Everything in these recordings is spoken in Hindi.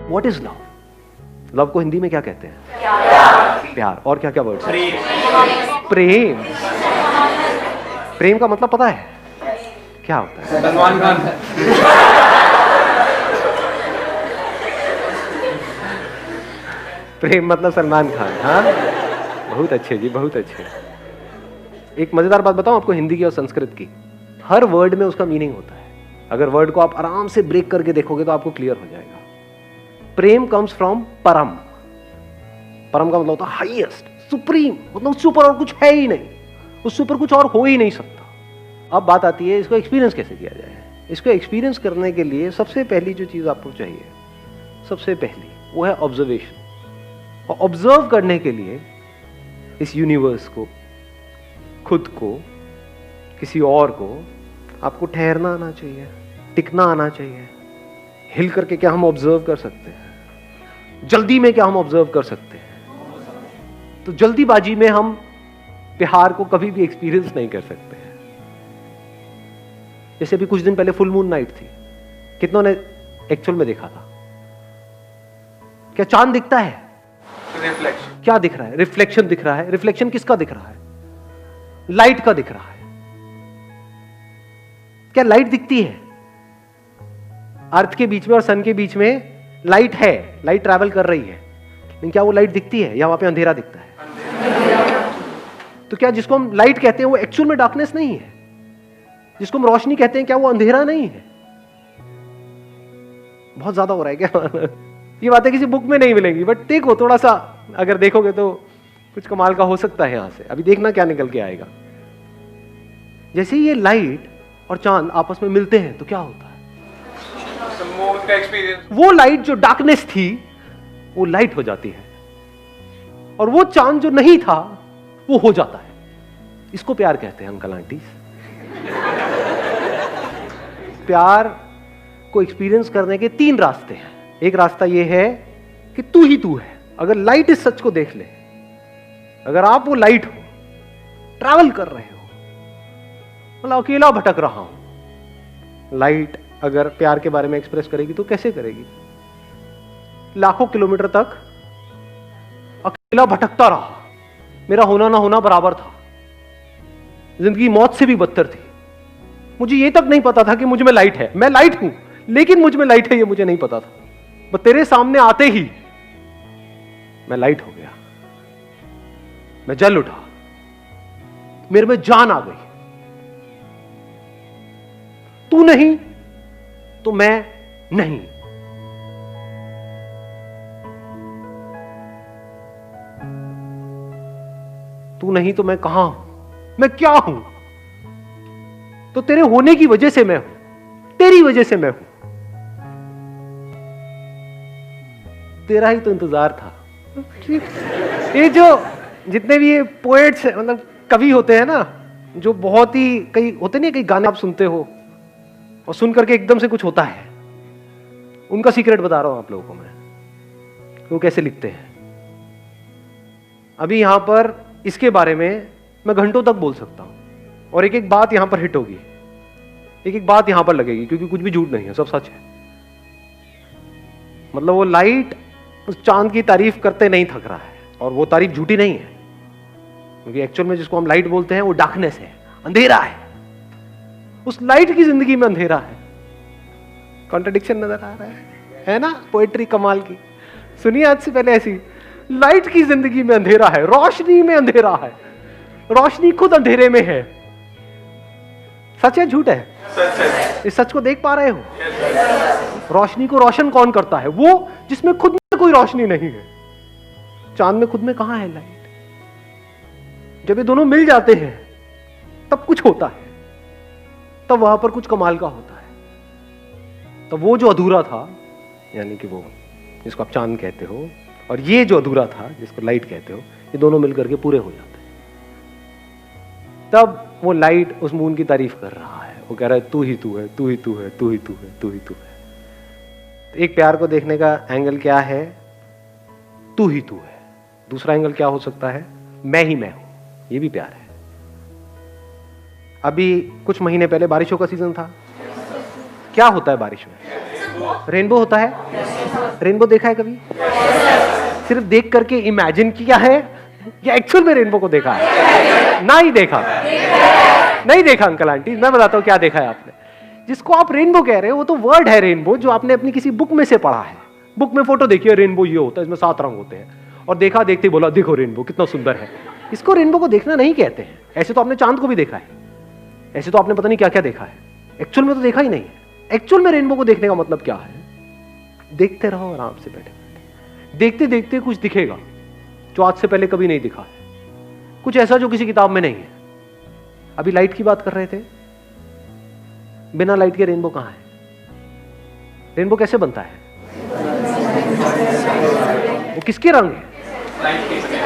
What is love? लव को हिंदी में क्या कहते हैं? प्यार। और क्या क्या वर्ड्स? प्रेम। प्रेम का मतलब पता है क्या होता है? सलमान खान। प्रेम मतलब सलमान खान। हाँ, बहुत अच्छे जी, बहुत अच्छे। एक मजेदार बात बताऊं आपको हिंदी की और संस्कृत की, हर वर्ड में उसका मीनिंग होता है। अगर वर्ड को आप आराम से ब्रेक करके देखोगे तो आपको क्लियर हो जाएगा। प्रेम कम्स फ्रॉम परम। परम का मतलब होता है हाईएस्ट, सुप्रीम, मतलब उससे ऊपर और कुछ है ही नहीं, उससे ऊपर कुछ और हो ही नहीं सकता। अब बात आती है इसको एक्सपीरियंस कैसे किया जाए। इसको एक्सपीरियंस करने के लिए सबसे पहली जो चीज आपको चाहिए, सबसे पहली वो है ऑब्जर्वेशन। और ऑब्जर्व करने के लिए इस यूनिवर्स को, खुद को, किसी और को, आपको ठहरना आना चाहिए, टिकना आना चाहिए। हिल करके क्या हम ऑब्जर्व कर सकते हैं? जल्दी में क्या हम ऑब्जर्व कर सकते हैं? तो जल्दीबाजी में हम प्यार को कभी भी एक्सपीरियंस नहीं कर सकते हैं। जैसे अभी कुछ दिन पहले फुल मून नाइट थी, कितनों ने एक्चुअल में देखा था? क्या चांद दिखता है? रिफ्लेक्शन। क्या दिख रहा है? रिफ्लेक्शन दिख रहा है। रिफ्लेक्शन किसका दिख रहा है? लाइट का दिख रहा है। क्या लाइट दिखती है? अर्थ के बीच में और सन के बीच में लाइट है, लाइट ट्रैवल कर रही है, लेकिन क्या वो लाइट दिखती है या वहां पे अंधेरा दिखता है? तो क्या जिसको हम लाइट कहते हैं वो एक्चुअल में डार्कनेस नहीं है? जिसको हम रोशनी कहते हैं क्या वो अंधेरा नहीं है? बहुत ज्यादा हो रहा है क्या? ये बातें किसी बुक में नहीं मिलेंगी, बट देखो थोड़ा सा अगर देखोगे तो कुछ कमाल का हो सकता है यहां से। अभी देखना क्या निकल के आएगा। जैसे ये लाइट और चांद आपस में मिलते हैं तो क्या होता है? का एक्सपीरियंस। वो लाइट जो डार्कनेस थी वो लाइट हो जाती है, और वो चांद जो नहीं था वो हो जाता है। इसको प्यार कहते हैं अंकल आंटी। प्यार को एक्सपीरियंस करने के 3 रास्ते हैं। एक रास्ता ये है कि तू ही तू है। अगर लाइट इस सच को देख ले, अगर आप वो लाइट हो, ट्रैवल कर रहे हो, मतलब अकेला भटक रहा हूं, लाइट अगर प्यार के बारे में एक्सप्रेस करेगी तो कैसे करेगी? लाखों किलोमीटर तक अकेला भटकता रहा, मेरा होना ना होना बराबर था, जिंदगी मौत से भी बदतर थी। मुझे ये तक नहीं पता था कि मुझ में लाइट है। मैं लाइट हूं लेकिन मुझ में लाइट है ये मुझे नहीं पता था। बस तेरे सामने आते ही मैं लाइट हो गया, मैं जल उठा, मेरे में जान आ गई। तू नहीं तो मैं नहीं। तू नहीं तो मैं कहां हूं? मैं क्या हूं? तो तेरे होने की वजह से मैं हूं, तेरी वजह से मैं हूं। तेरा ही तो इंतजार था। ये जो जितने भी ये पोएट्स मतलब कवि होते हैं ना, जो बहुत ही कई होते नहीं, कई गाने आप सुनते हो और सुन करके एकदम से कुछ होता है, उनका सीक्रेट बता रहा हूं आप लोगों को मैं, वो कैसे लिखते हैं। अभी यहां पर इसके बारे में मैं घंटों तक बोल सकता हूं और एक एक बात यहां पर हिट होगी, एक एक बात यहां पर लगेगी, क्योंकि कुछ भी झूठ नहीं है, सब सच है। मतलब वो लाइट उस चांद की तारीफ करते नहीं थक रहा है, और वो तारीफ झूठी नहीं है, क्योंकि एक्चुअल में जिसको हम लाइट बोलते हैं वो डार्कनेस है, अंधेरा है। उस लाइट की जिंदगी में अंधेरा है। कॉन्ट्रडिक्शन नजर आ रहा है ना? पोएट्री कमाल की। सुनिए आज से पहले ऐसी, लाइट की जिंदगी में अंधेरा है, रोशनी में अंधेरा है, रोशनी खुद अंधेरे में है। सच है झूठ है? सच है। इस सच को देख पा रहे हो? रोशनी को रोशन कौन करता है? वो जिसमें खुद में कोई रोशनी नहीं है। चांद में खुद में कहां है लाइट? जब ये दोनों मिल जाते हैं तब कुछ होता है, तब वहां पर कुछ कमाल का होता है। तो वो जो अधूरा था, यानी कि वो जिसको आप चांद कहते हो, और ये जो अधूरा था जिसको लाइट कहते हो, ये दोनों मिलकर के पूरे हो जाते हैं। तब वो लाइट उस मून की तारीफ कर रहा है, वो कह रहा है तू ही तू है, तू ही तू है, तू ही तू है, तू ही तू है। तो एक प्यार को देखने का एंगल क्या है? तू ही तू है। दूसरा एंगल क्या हो सकता है? मैं ही मैं हूं। ये भी प्यार है। अभी कुछ महीने पहले बारिशों का सीजन था। क्या होता है बारिश में? रेनबो होता है? रेनबो देखा है कभी? सिर्फ देख करके इमेजिन किया है या एक्चुअल में रेनबो को देखा है? ना ही देखा। नहीं देखा अंकल आंटी, मैं बताता हूं क्या देखा है आपने। जिसको आप रेनबो कह रहे हो वो तो वर्ड है रेनबो, जो आपने अपनी किसी बुक में से पढ़ा है। बुक में फोटो देखी है, रेनबो ये होता है, इसमें 7 रंग होते हैं, और देखा देखते बोला देखो रेनबो कितना सुंदर है। इसको रेनबो को देखना नहीं कहते हैं। ऐसे तो आपने चांद को भी देखा है, ऐसे तो आपने पता नहीं क्या क्या देखा है, एक्चुअल में तो देखा ही नहीं है। एक्चुअल में रेनबो को देखने का मतलब क्या है? देखते रहो आराम से बैठे बैठे, देखते देखते कुछ दिखेगा जो आज से पहले कभी नहीं दिखा है, कुछ ऐसा जो किसी किताब में नहीं है। अभी लाइट की बात कर रहे थे, बिना लाइट के रेनबो कहां है? रेनबो कैसे बनता है? वो किसके रंग है?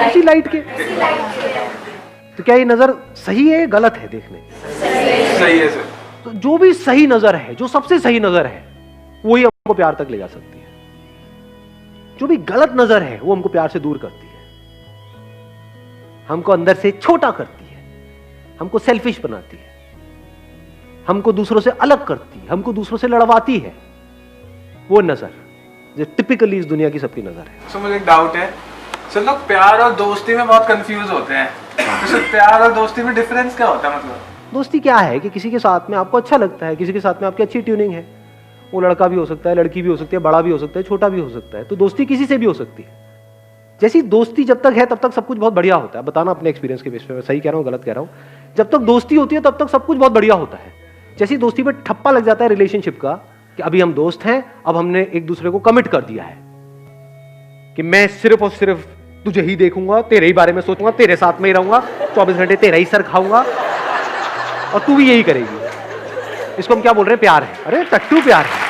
उसी लाइट के। तो क्या ये नजर सही है गलत है देखने? सही है सर। तो जो भी सही नजर है, जो सबसे सही नजर है, वही हमको प्यार तक ले जा सकती है। जो भी गलत नजर है वो हमको प्यार से दूर करती है, हमको अंदर से छोटा करती है, हमको सेल्फिश बनाती है, हमको दूसरों से अलग करती है, हमको दूसरों से लड़वाती है। वो नजर जो टिपिकली इस दुनिया की सबकी नजर है। सर मुझे एक डाउट है सर, लोग प्यार और दोस्ती में बहुत कंफ्यूज होते हैं, तो सर प्यार और दोस्ती में डिफरेंस क्या होता है? मतलब दोस्ती क्या है कि किसी के साथ में आपको अच्छा लगता है, किसी के साथ में आपकी अच्छी ट्यूनिंग है। वो लड़का भी हो सकता है, लड़की भी हो सकती है, बड़ा भी हो सकता है, छोटा भी हो सकता है। तो दोस्ती किसी से भी हो सकती है। जैसी दोस्ती जब तक है तब तक सब कुछ बहुत बढ़िया होता है। बताना अपने एक्सपीरियंस के बेस पे, मैं सही कह रहा हूँ गलत कह रहा हूँ। जब तक दोस्ती होती है तब तक सब कुछ बहुत बढ़िया होता है। जैसी दोस्ती पे ठप्पा लग जाता है रिलेशनशिप का कि अभी हम दोस्त हैं, अब हमने एक दूसरे को कमिट कर दिया है कि मैं सिर्फ और सिर्फ तुझे ही देखूंगा, तेरे ही बारे में सोचूंगा, तेरे साथ में ही रहूंगा, 24 घंटे तेरा ही सर खाऊंगा और तू भी यही करेगी। इसको हम क्या बोल रहे हैं? प्यार है। अरे टट्टू प्यार है।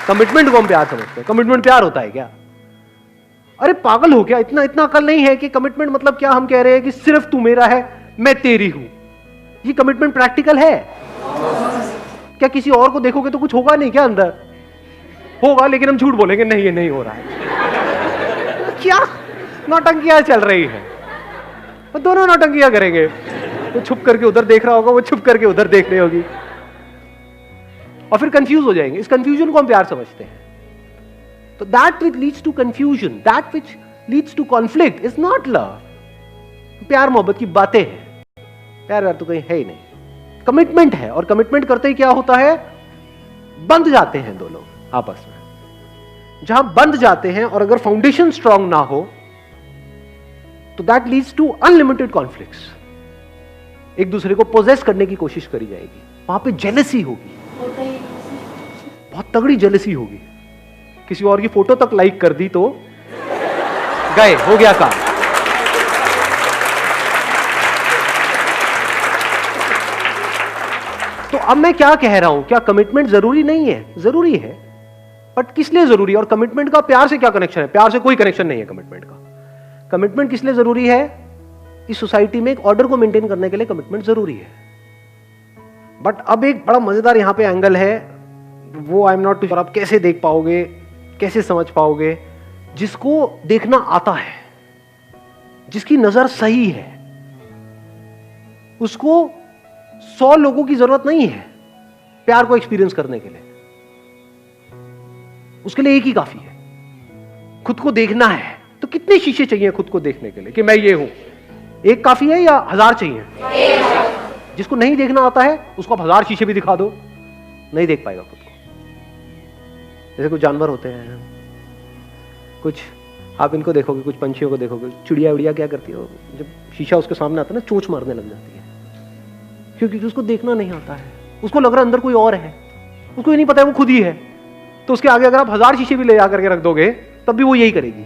कमिटमेंट को हम प्यार समझते हैं। कमिटमेंट प्यार होता है क्या? अरे पागल हो क्या? इतना इतना अकल नहीं है कि कमिटमेंट मतलब क्या? हम कह रहे हैं कि सिर्फ तू मेरा है, मैं तेरी हूं। ये कमिटमेंट प्रैक्टिकल है क्या? किसी और को देखोगे तो कुछ होगा नहीं क्या? अंदर होगा, लेकिन हम झूठ बोलेंगे नहीं ये नहीं हो रहा है। क्या नौटंकियां चल रही है? वो दोनों नौटंकियां करेंगे। वो छुप करके उधर देख रहा होगा, वो छुप करके उधर देख रही होगी, और फिर कंफ्यूज हो जाएंगे। इस कंफ्यूजन को हम प्यार समझते हैं। तो that which leads to confusion, that which leads to conflict is not love. प्यार मोहब्बत की बातें हैं, प्यार व्यार तो कहीं है ही नहीं। कमिटमेंट है, और कमिटमेंट करते ही क्या होता है? बंध जाते हैं दो लोग आपस में। जहां बंध जाते हैं और अगर फाउंडेशन स्ट्रांग ना हो तो that leads to unlimited conflicts. एक दूसरे को पोजेस करने की कोशिश करी जाएगी, वहां पे जेलसी होगी, बहुत तगड़ी जेलसी होगी। किसी और की फोटो तक लाइक कर दी तो गए, हो गया काम। तो अब मैं क्या कह रहा हूं? क्या कमिटमेंट जरूरी नहीं है? जरूरी है, बट किस लिए जरूरी है? और कमिटमेंट का प्यार से क्या कनेक्शन है? प्यार से कोई कनेक्शन नहीं है कमिटमेंट का। कमिटमेंट किस लिए जरूरी है? इस सोसाइटी में एक ऑर्डर को मेंटेन करने के लिए कमिटमेंट जरूरी है। बट अब एक बड़ा मजेदार यहां पे एंगल है, वो I am not too sure आप कैसे देख पाओगे, कैसे समझ पाओगे। जिसको देखना आता है, जिसकी नजर सही है, उसको 100 लोगों की जरूरत नहीं है प्यार को एक्सपीरियंस करने के लिए। उसके लिए एक ही काफी है। खुद को देखना है तो कितने शीशे चाहिए खुद को देखने के लिए कि मैं ये हूं? एक काफी है या 1000 चाहिए? जिसको नहीं देखना आता है उसको आप 1000 शीशे भी दिखा दो, नहीं देख पाएगा खुद को। जैसे कुछ जानवर होते हैं, कुछ आप इनको देखोगे, कुछ पंछियों को देखोगे, चिड़िया उड़िया क्या करती है, जब शीशा उसके सामने आता है ना, चोंच मारने लग जाती है, क्योंकि उसको देखना नहीं आता है। उसको लग रहा है अंदर कोई और है, उसको ये नहीं पता है वो खुद ही है। तो उसके आगे अगर आप 1000 शीशे भी ले जाकर के रख दोगे तब भी वो यही करेगी।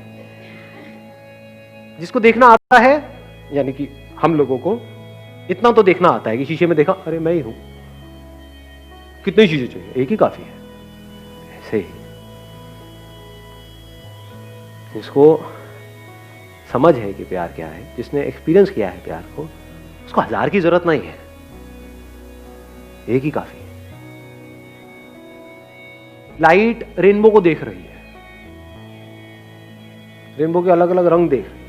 जिसको देखना आता है, यानी कि हम लोगों को इतना तो देखना आता है कि शीशे में देखा, अरे मैं ही हूं, कितने शीशे चाहिए? एक ही काफी है। ऐसे ही जिसको समझ है कि प्यार क्या है, जिसने एक्सपीरियंस किया है प्यार को, उसको 1000 की जरूरत नहीं है, एक ही काफी है। लाइट रेनबो को देख रही है, रेनबो के अलग अलग रंग देख रही है।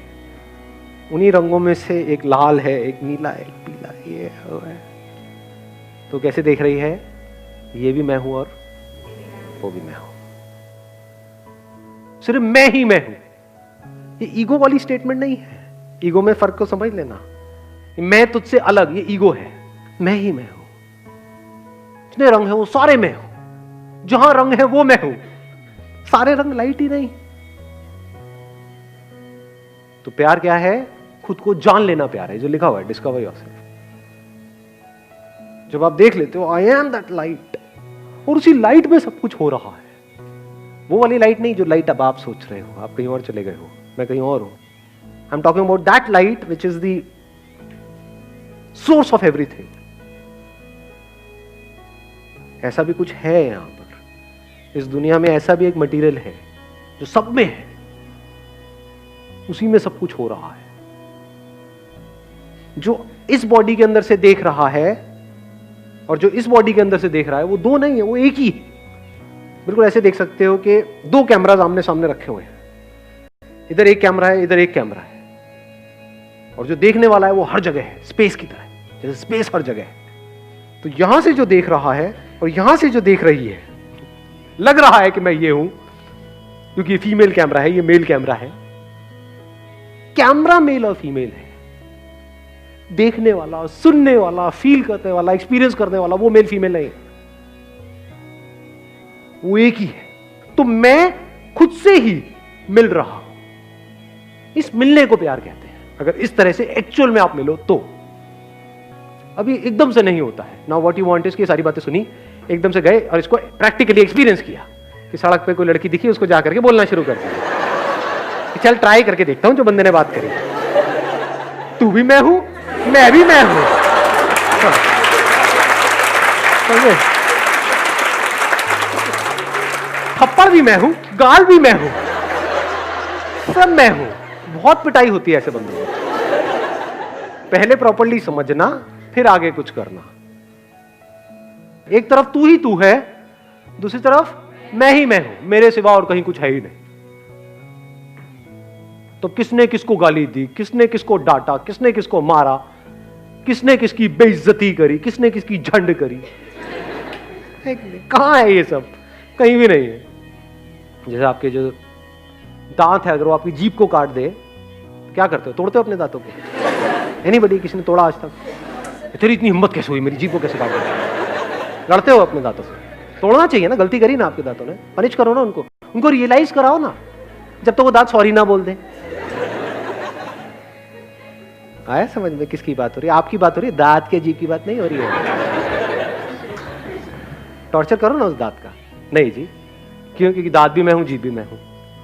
उन्हीं रंगों में से एक लाल है, एक नीला है, एक पीला, ये है। तो कैसे देख रही है, ये भी मैं हूं और वो भी मैं हूं, सिर्फ मैं ही मैं हूं। ये ईगो वाली स्टेटमेंट नहीं है। ईगो में फर्क को समझ लेना। मैं तुझसे अलग, ये ईगो है। मैं ही मैं हूं, जितने रंग है वो सारे मैं हूं, जहां रंग है वो मैं हूं। सारे रंग लाइट ही नहीं। तो प्यार क्या है? खुद को जान लेना प्यार है, जो लिखा हुआ है डिस्कवर योरसेल्फ। जब आप देख लेते हो आई एम दैट लाइट, और उसी लाइट में सब कुछ हो रहा है। वो वाली लाइट नहीं जो लाइट अब आप सोच रहे हो, आप कहीं और चले गए हो, मैं कहीं और हूं। I am talking about that light which is the source of everything. ऐसा भी कुछ है यहां पर, इस दुनिया में ऐसा भी एक मटेरियल है जो सब में है, उसी में सब कुछ हो रहा है। जो इस बॉडी के अंदर से देख रहा है और जो इस बॉडी के अंदर से देख रहा है, वो दो नहीं है, वो एक ही है। बिल्कुल ऐसे देख सकते हो कि दो कैमराज आमने सामने रखे हुए हैं, इधर एक कैमरा है, इधर एक कैमरा है, और जो देखने वाला है वो हर जगह है, स्पेस की तरह, जैसे स्पेस हर जगह है। तो यहां से जो देख रहा है और यहां से जो देख रही है, लग रहा है कि मैं ये हूं, क्योंकि ये फीमेल कैमरा है, ये मेल कैमरा है। कैमरा मेल और फीमेल है, देखने वाला, सुनने वाला, फील करने वाला, एक्सपीरियंस करने वाला वो मेल फीमेल नहीं, वो एक ही है। तो मैं खुद से ही मिल रहा हूं, इस मिलने को प्यार कहते हैं। अगर इस तरह से एक्चुअल में आप मिलो तो। अभी एकदम से नहीं होता है। Now what you want is, की सारी बातें सुनी, एकदम से गए और इसको प्रैक्टिकली एक्सपीरियंस किया कि सड़क पे कोई लड़की दिखी, उसको जाकर के बोलना शुरू कर दिया कि चल ट्राई करके देखता हूं जो बंदे ने बात करी, तू भी मैं हूं, मैं भी मैं हूं। थप्पड़ भी मैं हूं, गाल भी मैं हूं, सब मैं हूं। बहुत पिटाई होती है ऐसे बंदों को। पहले प्रॉपर्ली समझना, फिर आगे कुछ करना। एक तरफ तू ही तू है, दूसरी तरफ मैं ही मैं हूं, मेरे सिवा और कहीं कुछ है ही नहीं। तो किसने किसको गाली दी, किसने किसको डांटा, किसने किसको मारा, किसने किसकी बेइज्जती करी, किसने किसकी झंड करी, कहां है ये सब? कहीं भी नहीं है। जैसे आपके जो दांत है, अगर वो आपकी जीभ को काट दे, क्या करते हो? तोड़ते हो अपने दांतों को? एनीबॉडी, किसी ने तोड़ा आज तक? तेरी इतनी हिम्मत कैसे हुई, मेरी जीभ को कैसे काट दिया? लड़ते हो अपने दांतों से? तोड़ना चाहिए ना, गलती करी ना आपके दांतों ने, पनिश करो ना उनको, उनको रियलाइज कराओ ना, जब तक वो दांत सॉरी ना बोल दे। आया समझ में किसकी बात हो रही है? आपकी बात हो रही है, दांत के जीभ की बात नहीं हो रही है। टॉर्चर करो ना उस दांत का। नहीं जी, क्यों? क्योंकि दांत भी मैं हूं, जीभ भी मैं हूं।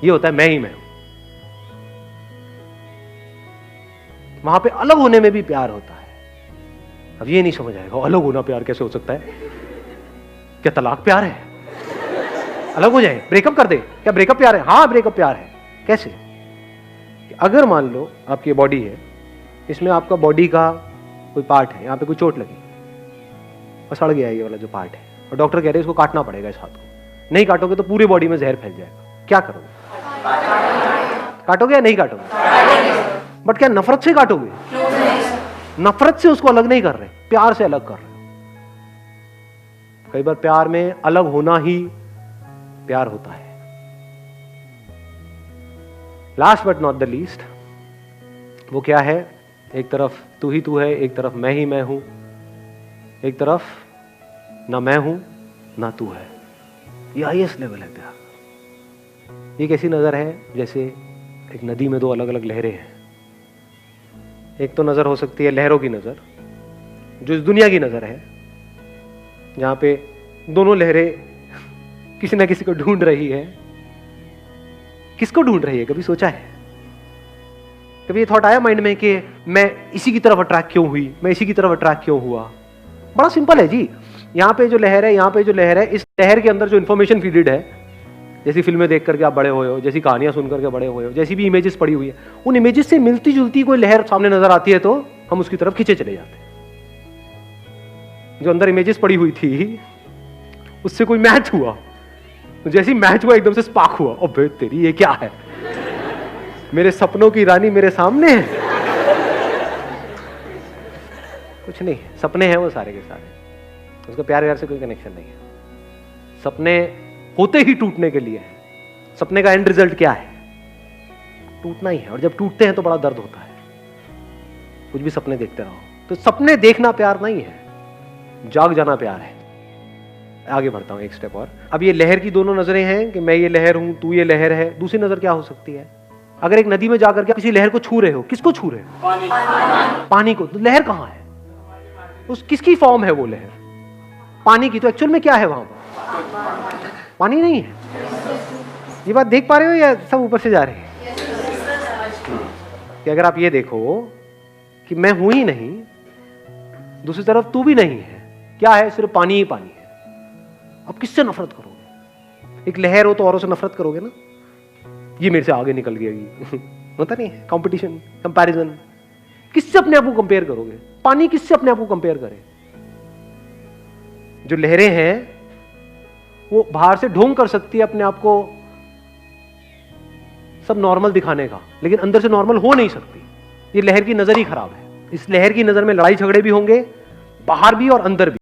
ये होता है मैं ही मैं हूं। वहां पे अलग होने में भी प्यार होता है। अब ये नहीं समझ आएगा, अलग होना प्यार कैसे हो सकता है? क्या तलाक प्यार है? अलग हो जाए, ब्रेकअप कर दे, क्या ब्रेकअप प्यार है? हाँ ब्रेकअप प्यार है। कैसे? अगर मान लो आपकी बॉडी है, इसमें आपका बॉडी का कोई पार्ट है, यहां पे कोई चोट लगी और सड़ गया ये वाला जो पार्ट है, और डॉक्टर कह रहे हैं इसको काटना पड़ेगा, इस हाथ को नहीं काटोगे तो पूरी बॉडी में जहर फैल जाएगा, क्या करोगे? काटोगे या नहीं काटोगे? बट क्या नफरत से काटोगे? नफरत से उसको अलग नहीं कर रहे, प्यार से अलग कर रहे। कई बार प्यार में अलग होना ही प्यार होता है। Last but not the least, वो क्या है? एक तरफ तू ही तू है, एक तरफ मैं ही मैं हूं, एक तरफ ना मैं हूं ना तू है। ये हाईएस्ट लेवल है प्यार। ये कैसी नजर है? जैसे एक नदी में दो अलग अलग लहरें हैं। एक तो नजर हो सकती है लहरों की नजर, जो इस दुनिया की नजर है, जहां पे दोनों लहरें किसी ना किसी को ढूंढ रही है। किसको ढूंढ रही है? कभी सोचा है? कभी ये थॉट आया माइंड में कि मैं इसी की तरफ अट्रैक्ट क्यों हुई, मैं इसी की तरफ अट्रैक्ट क्यों हुआ? बड़ा सिंपल है जी। यहाँ पे जो लहर है, यहाँ पे जो लहर है, इस लहर के अंदर जो इन्फॉर्मेशन फीडेड है, जैसी फिल्में देख करके आप बड़े हुए हो, जैसी कहानियां सुन करके बड़े हुए हो, जैसी भी इमेजेस पड़ी हुई है, उन इमेजेस से मिलती जुलती कोई लहर सामने नजर आती है तो हम उसकी तरफ खींचे चले जाते हैं। जो अंदर इमेजेस पड़ी हुई थी उससे कोई मैच हुआ, तो जैसी मैच हुआ एकदम से स्पार्क हुआ, अबे तेरी ये क्या है, मेरे सपनों की रानी मेरे सामने है। कुछ नहीं, सपने हैं वो सारे के सारे। उसका प्यार व्यार से कोई कनेक्शन नहीं है। सपने होते ही टूटने के लिए है। सपने का एंड रिजल्ट क्या है? टूटना ही है, और जब टूटते हैं तो बड़ा दर्द होता है। कुछ भी सपने देखते रहो, तो सपने देखना प्यार नहीं है, जाग जाना प्यार है। आगे बढ़ता हूं एक स्टेप और। अब ये लहर की दोनों नजरें हैं कि मैं ये लहर हूं, तू ये लहर है। दूसरी नजर क्या हो सकती है? अगर एक नदी में जाकर के किसी लहर को छू रहे हो, किसको छू रहे हो? पानी को। तो लहर कहां है? उस किसकी फॉर्म है वो लहर? पानी की। तो एक्चुअल में क्या है वहां पर? पानी नहीं है। ये बात देख पा रहे हो या सब ऊपर से जा रहे हैं? कि अगर आप ये देखो कि मैं हूं ही नहीं, दूसरी तरफ तू भी नहीं है, क्या है? सिर्फ पानी ही पानी है। अब किससे नफरत करोगे? एक लहर हो तो औरों से नफरत करोगे ना, ये मेरे से आगे निकल गई होता नहीं है? Competition, comparison. किससे अपने आप को कंपेयर करोगे? पानी किससे अपने आप को कंपेयर करे? जो लहरें हैं वो बाहर से ढोंग कर सकती है अपने आप को सब नॉर्मल दिखाने का, लेकिन अंदर से नॉर्मल हो नहीं सकती। ये लहर की नजर ही खराब है। इस लहर की नजर में लड़ाई झगड़े भी होंगे, बाहर भी और अंदर भी।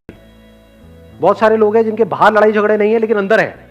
बहुत सारे लोग हैं जिनके बाहर लड़ाई झगड़े नहीं है लेकिन अंदर है।